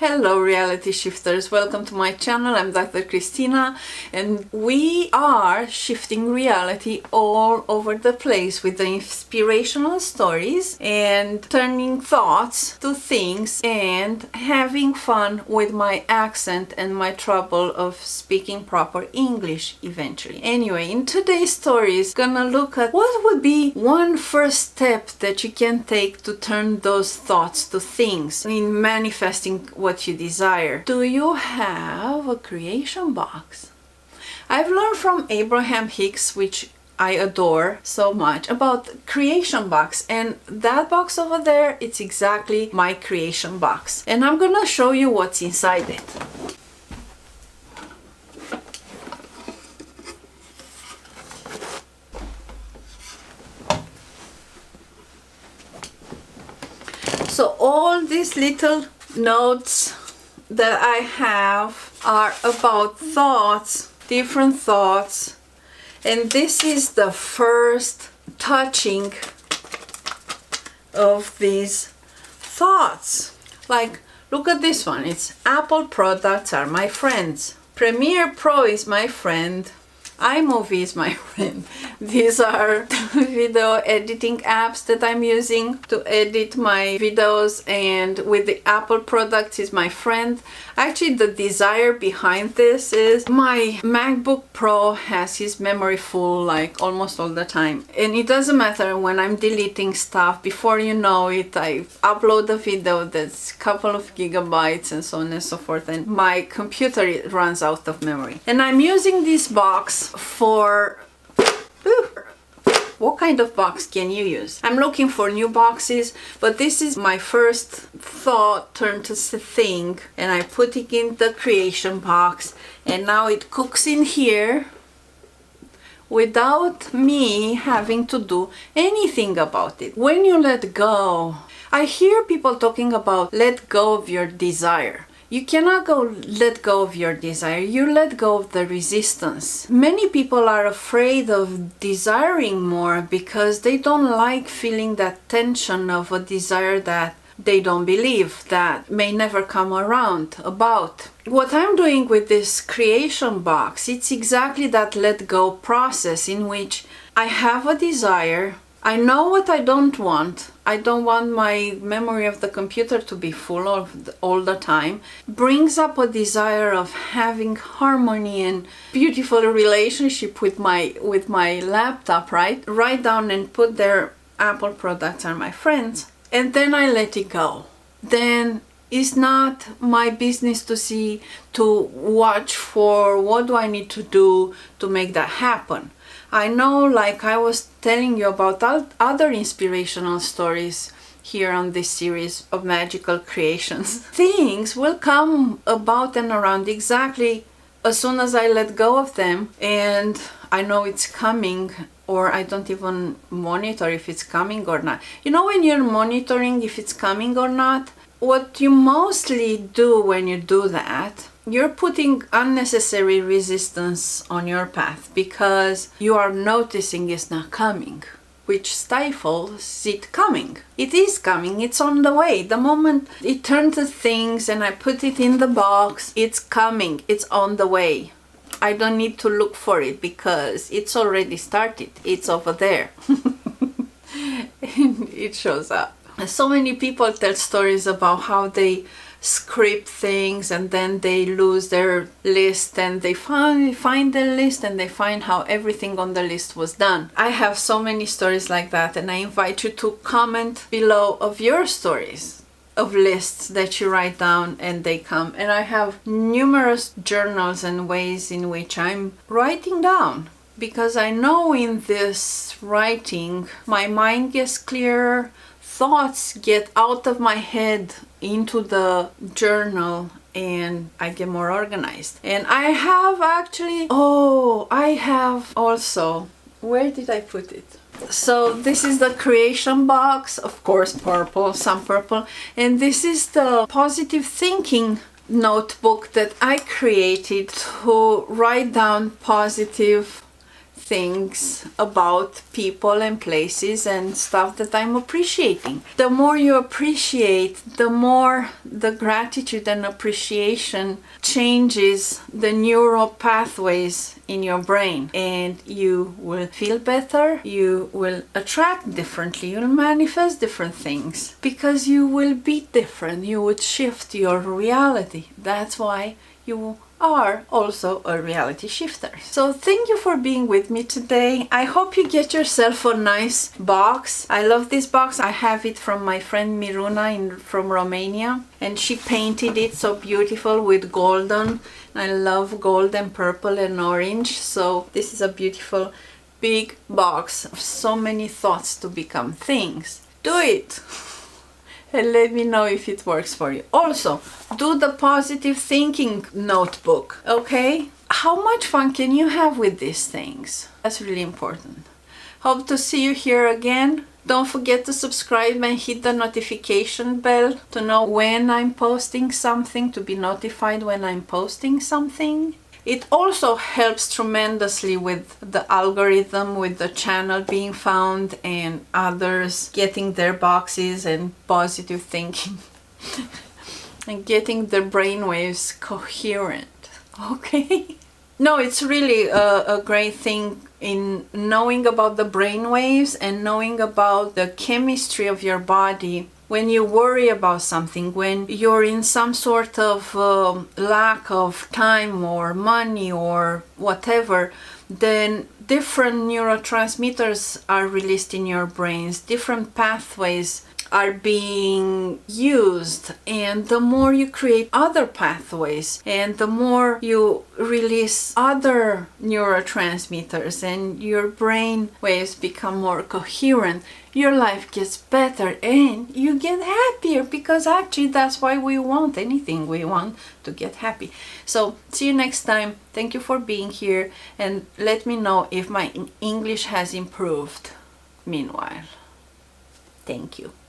Hello reality shifters, welcome to my channel. I'm Dr. Christina and we are shifting reality all over the place with the inspirational stories and turning thoughts to things and having fun with my accent and my trouble of speaking proper English eventually. Anyway, in today's story is gonna look at what would be one first step that you can take to turn those thoughts to things in manifesting what you desire. Do you have a creation box? I've learned from Abraham Hicks, which I adore so much, about creation box, and that box over there, it's exactly my creation box, and I'm gonna show you what's inside it. So all these little notes that I have are about thoughts, different thoughts, and this is the first touching of these thoughts. Like, look at this one. It's Apple products are my friends. Premiere Pro is my friend. iMovie is my friend. These are video editing apps that I'm using to edit my videos, and with the Apple products is my friend. Actually, the desire behind this is my MacBook Pro has his memory full like almost all the time, and it doesn't matter when I'm deleting stuff. Before you know it, I upload a video that's a couple of gigabytes and so on and so forth, and my computer runs out of memory. And I'm using this box for what kind of box can you use? I'm looking for new boxes, but this is my first thought turned to thing, and I put it in the creation box, and now it cooks in here without me having to do anything about it. When you let go, I hear people talking about let go of your desire. You cannot let go of your desire. You let go of the resistance. Many people are afraid of desiring more because they don't like feeling that tension of a desire that they don't believe, that may never come around about. What I'm doing with this creation box, it's exactly that let go process in which I have a desire. I know what I don't want. I don't want my memory of the computer to be full all the time. Brings up a desire of having harmony and beautiful relationship with my laptop, right? Write down and put their Apple products are my friends. And then I let it go. Then it's not my business to watch for what do I need to do to make that happen. I know, like I was telling you about other inspirational stories here on this series of magical creations. Things will come about and around exactly as soon as I let go of them, and I know it's coming, or I don't even monitor if it's coming or not. You know, when you're monitoring if it's coming or not, what you mostly do when you do that, you're putting unnecessary resistance on your path because you are noticing it's not coming, which stifles it coming. It is coming, it's on the way. The moment it turns to things and I put it in the box, it's coming, it's on the way. I don't need to look for it because it's already started, it's over there. It shows up. So many people tell stories about how they script things and then they lose their list, and they find the list and they find how everything on the list was done. I have so many stories like that, and I invite you to comment below of your stories of lists that you write down and they come. And I have numerous journals and ways in which I'm writing down, because I know in this writing my mind gets clearer, thoughts get out of my head into the journal, and I get more organized. And I have actually, I have also, where did I put it? So this is the creation box, of course purple, some purple, and this is the positive thinking notebook that I created to write down positive things about people and places and stuff that I'm appreciating. The more you appreciate, the more the gratitude and appreciation changes the neural pathways in your brain, and you will feel better, you will attract differently, you'll manifest different things because you will be different. You would shift your reality. That's why you are also a reality shifter. So thank you for being with me today. I hope you get yourself a nice box. I love this box. I have it from my friend Miruna from Romania, and she painted it so beautiful with golden. I love gold and purple and orange, so this is a beautiful big box of so many thoughts to become things. Do it! And let me know if it works for you. Also, do the positive thinking notebook, okay? How much fun can you have with these things? That's really important. Hope to see you here again. Don't forget to subscribe and hit the notification bell to know when I'm posting something, to be notified when I'm posting something. It also helps tremendously with the algorithm, with the channel being found and others getting their boxes and positive thinking and getting their brainwaves coherent. Okay? No, it's really a great thing in knowing about the brainwaves and knowing about the chemistry of your body. When you worry about something, when you're in some sort of lack of time or money or whatever, then different neurotransmitters are released in your brains, different pathways are being used, and the more you create other pathways and the more you release other neurotransmitters and your brain waves become more coherent, your life gets better and you get happier, because actually that's why we want anything. We want to get happy. So see you next time. Thank you for being here, and let me know if my English has improved meanwhile. Thank you.